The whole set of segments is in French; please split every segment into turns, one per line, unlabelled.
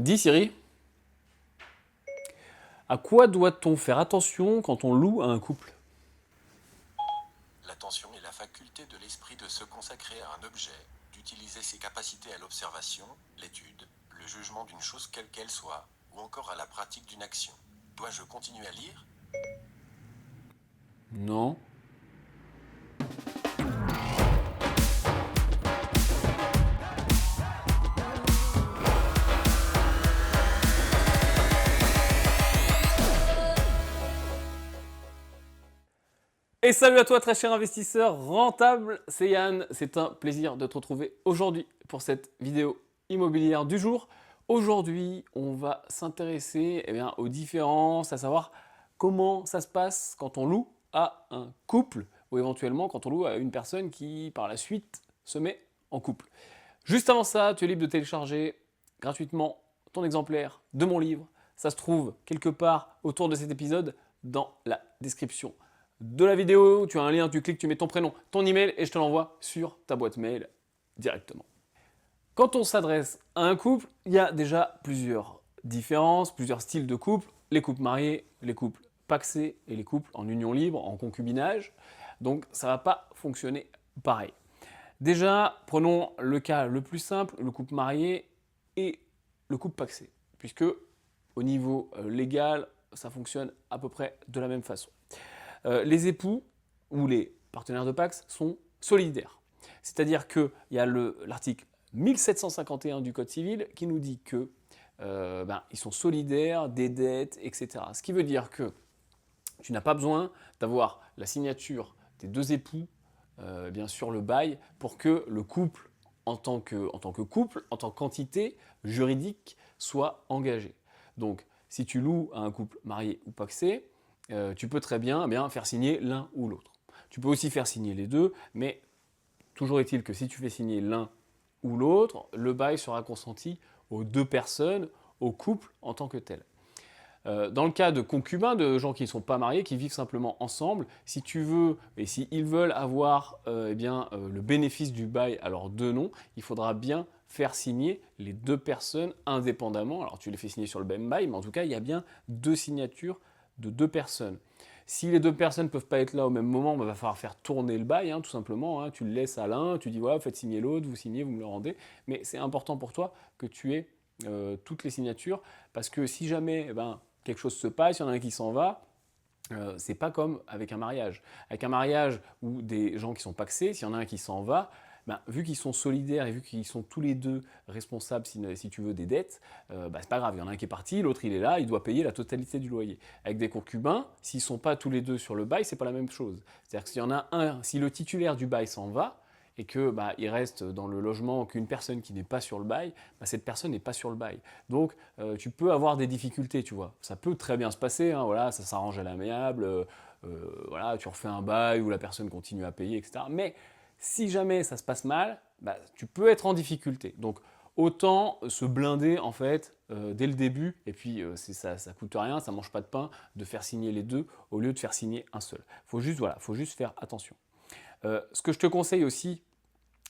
Dis Siri, à quoi doit-on faire attention quand on loue à un couple?
L'attention est la faculté de l'esprit de se consacrer à un objet, d'utiliser ses capacités à l'observation, l'étude, le jugement d'une chose quelle qu'elle soit, ou encore à la pratique d'une action. Dois-je continuer à lire?
Non. Et salut à toi très cher investisseur rentable, c'est Yann, c'est un plaisir de te retrouver aujourd'hui pour cette vidéo immobilière du jour. Aujourd'hui, on va s'intéresser aux différences, à savoir comment ça se passe quand on loue à un couple ou éventuellement quand on loue à une personne qui par la suite se met en couple. Juste avant ça, tu es libre de télécharger gratuitement ton exemplaire de mon livre. Ça se trouve quelque part autour de cet épisode dans la description de la vidéo. Tu as un lien, tu cliques, tu mets ton prénom, ton email et je te l'envoie sur ta boîte mail directement. Quand on s'adresse à un couple, il y a déjà plusieurs différences, plusieurs styles de couple. Les couples mariés, les couples pacsés et les couples en union libre, en concubinage. Donc ça ne va pas fonctionner pareil. Déjà, prenons le cas le plus simple, le couple marié et le couple pacsé, puisque au niveau légal, ça fonctionne à peu près de la même façon. Les époux ou les partenaires de Pacs sont solidaires. C'est-à-dire qu'il y a l'article 1751 du Code civil qui nous dit que ils sont solidaires des dettes, etc. Ce qui veut dire que tu n'as pas besoin d'avoir la signature des deux époux bien sûr le bail pour que le couple en tant que couple, en tant qu'entité juridique soit engagé. Donc si tu loues à un couple marié ou pacsé, tu peux très bien, faire signer l'un ou l'autre. Tu peux aussi faire signer les deux, mais toujours est-il que si tu fais signer l'un ou l'autre, le bail sera consenti aux deux personnes, au couple en tant que tel. Dans le cas de concubins, de gens qui ne sont pas mariés, qui vivent simplement ensemble, si tu veux et s'ils veulent avoir le bénéfice du bail à leurs deux noms, il faudra bien faire signer les deux personnes indépendamment. Alors tu les fais signer sur le même bail, mais en tout cas, il y a bien deux signatures de deux personnes. Si les deux personnes ne peuvent pas être là au même moment, il va falloir faire tourner le bail, tout simplement. Tu le laisses à l'un, tu dis voilà, faites signer l'autre, vous signez, vous me le rendez. Mais c'est important pour toi que tu aies toutes les signatures, parce que si jamais quelque chose se passe, il y en a un qui s'en va, c'est pas comme avec un mariage. Avec un mariage ou des gens qui sont pacsés, s'il y en a un qui s'en va, vu qu'ils sont solidaires et vu qu'ils sont tous les deux responsables, si tu veux, des dettes, c'est pas grave. Il y en a un qui est parti, l'autre il est là, il doit payer la totalité du loyer. Avec des concubins, s'ils sont pas tous les deux sur le bail, c'est pas la même chose. C'est-à-dire que s'il y en a un, si le titulaire du bail s'en va, et que il reste dans le logement qu'une personne qui n'est pas sur le bail, cette personne n'est pas sur le bail. Donc tu peux avoir des difficultés, tu vois. Ça peut très bien se passer, voilà, ça s'arrange à l'amiable, voilà, tu refais un bail où la personne continue à payer, etc. Mais si jamais ça se passe mal, tu peux être en difficulté. Donc autant se blinder en fait dès le début, et puis ça coûte rien, ça mange pas de pain de faire signer les deux au lieu de faire signer un seul. Faut juste faire attention. Ce que je te conseille aussi,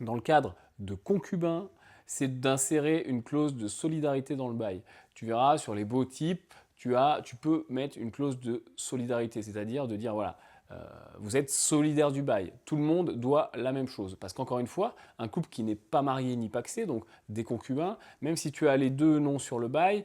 dans le cadre de concubins, c'est d'insérer une clause de solidarité dans le bail. Tu verras, sur les beaux types, tu peux mettre une clause de solidarité, c'est-à-dire de dire, voilà, vous êtes solidaire du bail. Tout le monde doit la même chose. Parce qu'encore une fois, un couple qui n'est pas marié ni pacsé, donc des concubins, même si tu as les deux noms sur le bail,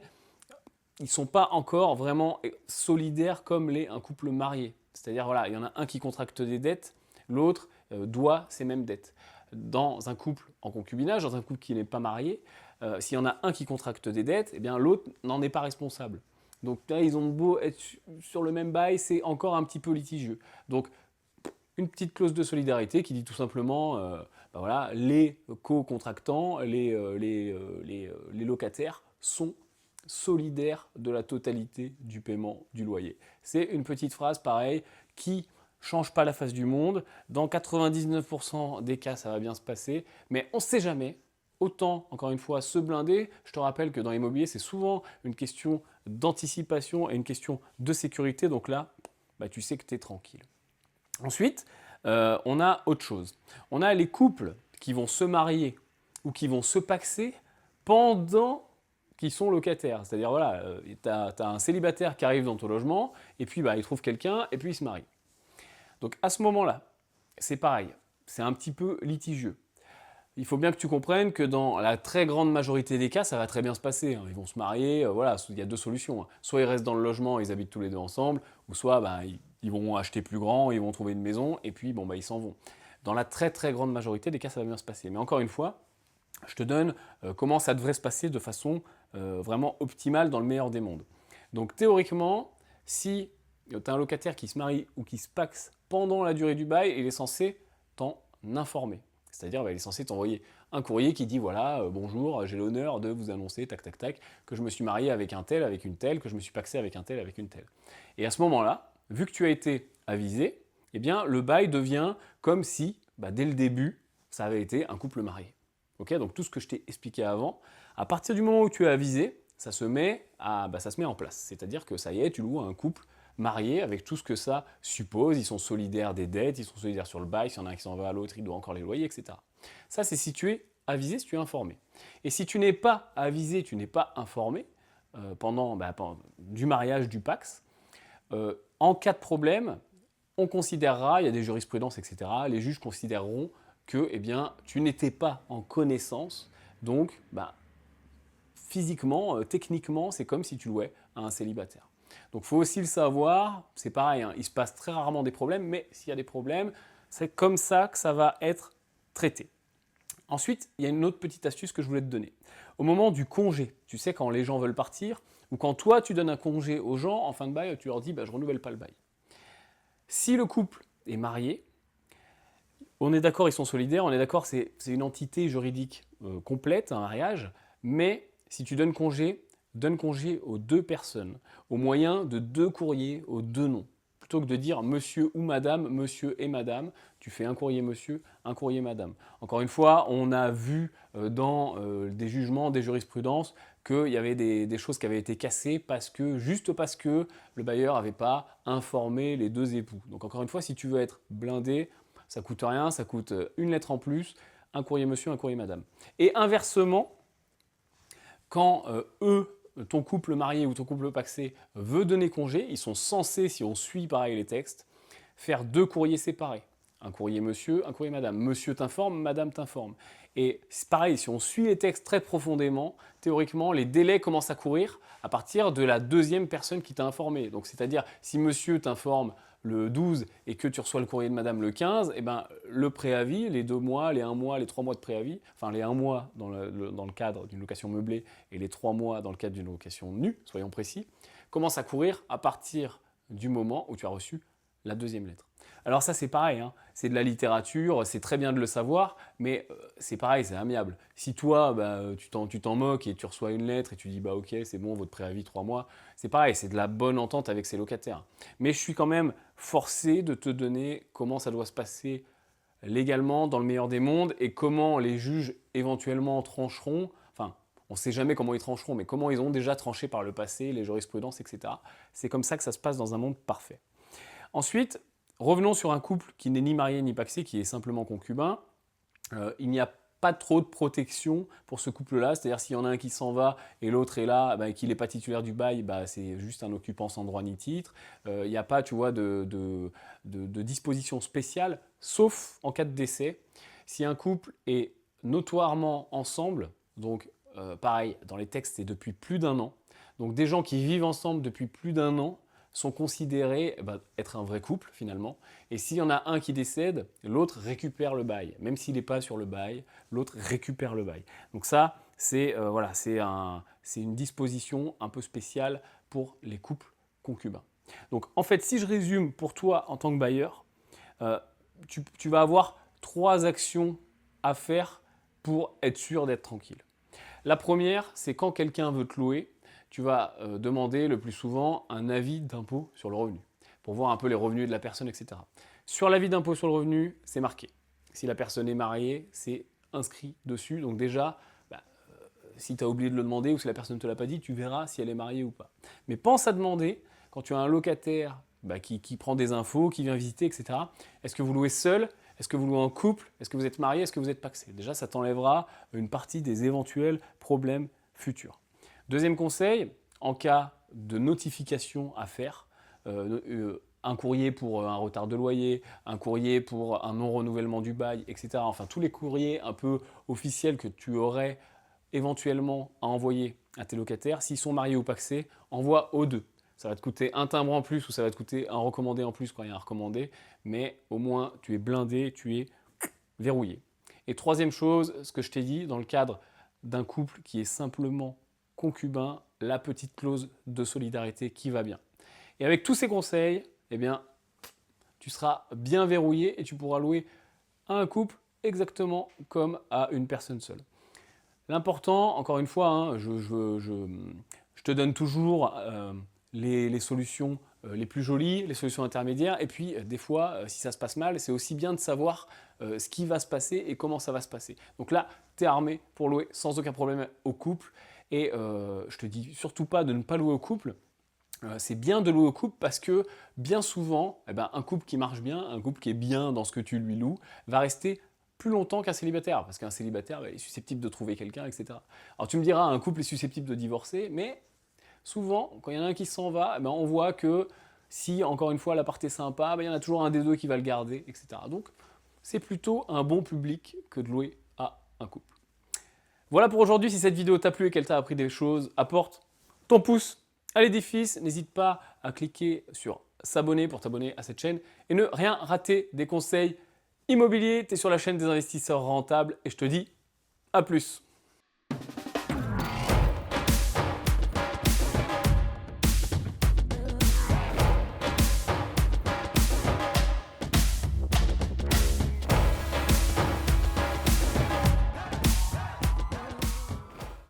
ils ne sont pas encore vraiment solidaires comme un couple marié. C'est-à-dire, voilà, il y en a un qui contracte des dettes, l'autre doit ces mêmes dettes. Dans un couple en concubinage, dans un couple qui n'est pas marié, s'il y en a un qui contracte des dettes, l'autre n'en est pas responsable. Donc là, ils ont beau être sur le même bail, c'est encore un petit peu litigieux. Donc, une petite clause de solidarité qui dit tout simplement, voilà, les co-contractants, les locataires sont solidaires de la totalité du paiement du loyer. C'est une petite phrase pareille qui change pas la face du monde. Dans 99% des cas, ça va bien se passer, mais on ne sait jamais. Autant, encore une fois, se blinder. Je te rappelle que dans l'immobilier, c'est souvent une question d'anticipation et une question de sécurité. Donc là, tu sais que tu es tranquille. Ensuite, on a autre chose. On a les couples qui vont se marier ou qui vont se paxer pendant qui sont locataires. C'est-à-dire, voilà, tu as un célibataire qui arrive dans ton logement, et puis il trouve quelqu'un, et puis il se marie. Donc à ce moment-là, c'est pareil, c'est un petit peu litigieux. Il faut bien que tu comprennes que dans la très grande majorité des cas, ça va très bien se passer. Ils vont se marier, voilà, il y a deux solutions. Soit ils restent dans le logement, ils habitent tous les deux ensemble, ou soit ils vont acheter plus grand, ils vont trouver une maison, et puis ils s'en vont. Dans la très très grande majorité des cas, ça va bien se passer. Mais encore une fois, je te donne comment ça devrait se passer de façon vraiment optimale dans le meilleur des mondes. Donc théoriquement, si tu as un locataire qui se marie ou qui se paxe pendant la durée du bail, il est censé t'en informer. C'est-à-dire, il est censé t'envoyer un courrier qui dit voilà, bonjour, j'ai l'honneur de vous annoncer, tac, tac, tac, que je me suis marié avec un tel, avec une telle, que je me suis paxé avec un tel, avec une telle. Et à ce moment-là, vu que tu as été avisé, eh bien, le bail devient comme si, dès le début, ça avait été un couple marié. Okay, donc tout ce que je t'ai expliqué avant, à partir du moment où tu es avisé, ça se met en place. C'est-à-dire que ça y est, tu loues à un couple mariés avec tout ce que ça suppose. Ils sont solidaires des dettes, ils sont solidaires sur le bail, s'il y en a un qui s'en va à l'autre, il doit encore les loyer, etc. Ça, c'est si tu es avisé, si tu es informé. Et si tu n'es pas avisé, tu n'es pas informé pendant du mariage, du Pacs, en cas de problème, on considérera, il y a des jurisprudences, etc., les juges considéreront que tu n'étais pas en connaissance, donc physiquement, techniquement, c'est comme si tu louais à un célibataire. Donc il faut aussi le savoir, c'est pareil, il se passe très rarement des problèmes, mais s'il y a des problèmes, c'est comme ça que ça va être traité. Ensuite, il y a une autre petite astuce que je voulais te donner. Au moment du congé, tu sais, quand les gens veulent partir, ou quand toi tu donnes un congé aux gens, en fin de bail, tu leur dis je ne renouvelle pas le bail. Si le couple est marié, on est d'accord, ils sont solidaires, on est d'accord, c'est une entité juridique complète, un mariage, mais si tu donne congé aux deux personnes, au moyen de deux courriers, aux deux noms. Plutôt que de dire monsieur ou madame, monsieur et madame, tu fais un courrier monsieur, un courrier madame. Encore une fois, on a vu dans des jugements, des jurisprudences, qu'il y avait des choses qui avaient été cassées juste parce que le bailleur n'avait pas informé les deux époux. Donc encore une fois, si tu veux être blindé, ça coûte rien, ça coûte une lettre en plus, un courrier monsieur, un courrier madame. Et inversement, quand ton couple marié ou ton couple pacsé veut donner congé, ils sont censés, si on suit pareil les textes, faire deux courriers séparés. Un courrier monsieur, un courrier madame. Monsieur t'informe, madame t'informe. Et c'est pareil, si on suit les textes très profondément, théoriquement, les délais commencent à courir à partir de la deuxième personne qui t'a informé. Donc c'est-à-dire, si monsieur t'informe le 12 et que tu reçois le courrier de madame le 15, le préavis, les 2 mois, les 1 mois, les 3 mois de préavis, enfin les 1 mois dans le cadre d'une location meublée et les 3 mois dans le cadre d'une location nue, soyons précis, commencent à courir à partir du moment où tu as reçu la deuxième lettre. Alors ça c'est pareil, c'est de la littérature, c'est très bien de le savoir, mais c'est pareil, c'est amiable. Si toi, tu t'en moques et tu reçois une lettre et tu dis ok, c'est bon, votre préavis 3 mois, c'est pareil, c'est de la bonne entente avec ses locataires. Mais je suis quand même forcé de te donner comment ça doit se passer légalement dans le meilleur des mondes et comment les juges éventuellement trancheront, enfin on ne sait jamais comment ils trancheront, mais comment ils ont déjà tranché par le passé, les jurisprudences, etc. C'est comme ça que ça se passe dans un monde parfait. Ensuite, revenons sur un couple qui n'est ni marié ni pacsé, qui est simplement concubin. Il n'y a pas trop de protection pour ce couple-là, c'est-à-dire s'il y en a un qui s'en va et l'autre est là et qu'il n'est pas titulaire du bail, c'est juste un occupant sans droit ni titre. Il n'y a pas, tu vois, de disposition spéciale, sauf en cas de décès. Si un couple est notoirement ensemble, donc pareil, dans les textes, c'est depuis plus d'1 an, donc des gens qui vivent ensemble depuis plus d'1 an, sont considérés être un vrai couple finalement. Et s'il y en a un qui décède, l'autre récupère le bail. Même s'il n'est pas sur le bail, l'autre récupère le bail. Donc ça, c'est une disposition un peu spéciale pour les couples concubins. Donc en fait, si je résume pour toi en tant que bailleur, tu vas avoir 3 actions à faire pour être sûr d'être tranquille. La première, c'est quand quelqu'un veut te louer, tu vas demander le plus souvent un avis d'impôt sur le revenu pour voir un peu les revenus de la personne, etc. Sur l'avis d'impôt sur le revenu, c'est marqué. Si la personne est mariée, c'est inscrit dessus. Donc déjà, si tu as oublié de le demander ou si la personne ne te l'a pas dit, tu verras si elle est mariée ou pas. Mais pense à demander, quand tu as un locataire qui prend des infos, qui vient visiter, etc. Est-ce que vous louez seul ? Est-ce que vous louez en couple ? Est-ce que vous êtes marié ? Est-ce que vous êtes pacsé ? Déjà, ça t'enlèvera une partie des éventuels problèmes futurs. Deuxième conseil, en cas de notification à faire, un courrier pour un retard de loyer, un courrier pour un non-renouvellement du bail, etc. Enfin, tous les courriers un peu officiels que tu aurais éventuellement à envoyer à tes locataires, s'ils sont mariés ou pacsés, envoie aux deux. Ça va te coûter un timbre en plus ou ça va te coûter un recommandé en plus quand il y a un recommandé, mais au moins tu es blindé, tu es verrouillé. Et troisième chose, ce que je t'ai dit, dans le cadre d'un couple qui est simplement concubin, la petite clause de solidarité qui va bien. Et avec tous ces conseils, eh bien, tu seras bien verrouillé et tu pourras louer à un couple exactement comme à une personne seule. L'important, encore une fois, hein, je te donne toujours les solutions les plus jolies, les solutions intermédiaires, et puis des fois, si ça se passe mal, c'est aussi bien de savoir ce qui va se passer et comment ça va se passer. Donc là, tu es armé pour louer sans aucun problème au couple, et je te dis surtout pas de ne pas louer au couple. C'est bien de louer au couple parce que bien souvent, un couple qui marche bien, un couple qui est bien dans ce que tu lui loues, va rester plus longtemps qu'un célibataire, parce qu'un célibataire est susceptible de trouver quelqu'un, etc. Alors tu me diras, un couple est susceptible de divorcer, mais souvent, quand il y en a un qui s'en va, on voit que si, encore une fois, l'appart est sympa, il y en a toujours un des deux qui va le garder, etc. Donc, c'est plutôt un bon public que de louer à un couple. Voilà pour aujourd'hui. Si cette vidéo t'a plu et qu'elle t'a appris des choses, apporte ton pouce à l'édifice. N'hésite pas à cliquer sur s'abonner pour t'abonner à cette chaîne et ne rien rater des conseils immobilier, tu es sur la chaîne des investisseurs rentables et je te dis à plus.